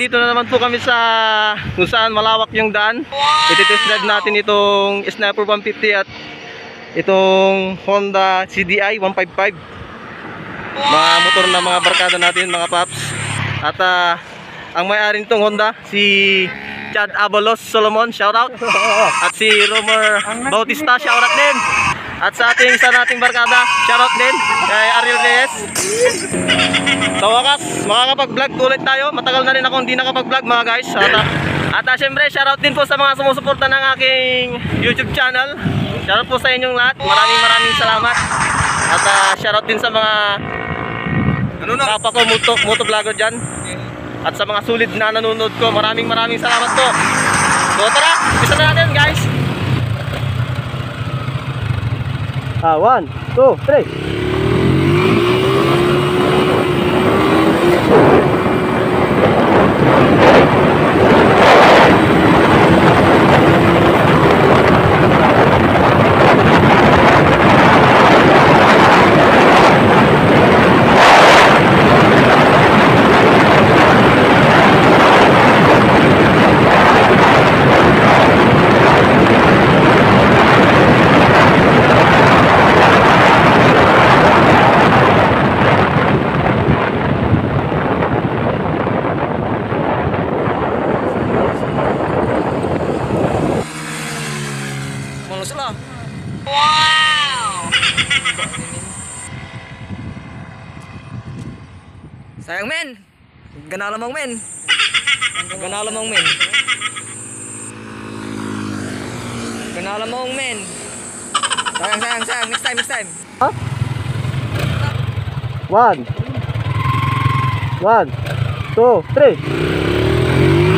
nandito na naman po kami sa kung saan malawak yung daan. Iti-test drive natin itong Sniper 150 at itong Honda CDI 155. Mga motor na mga barkada natin, mga paps. At ang may-ari nitong Honda, si Chad Abalos Solomon, shoutout. At si Romer Bautista, shoutout din. At sa ating isa nating barkada, shoutout din kay Ariel Reyes. Sa wakas, makakapag-vlog ulit tayo. Matagal na rin akong hindi nakapag-vlog, mga guys. At syempre, shoutout din po sa mga sumusuporta ng aking YouTube channel. Shoutout po sa inyong lahat. Maraming salamat. At shoutout din sa mga kapwa ko motovlogger dyan. At sa mga sulit na nanonood ko, maraming salamat po. So tara, isa na natin, guys. 1, 2, 3. Wow! Sayang men. Ganala mong men. Ganala mong men. Ganala mong men. Sayang. Next time. Huh? 1, 2, 3.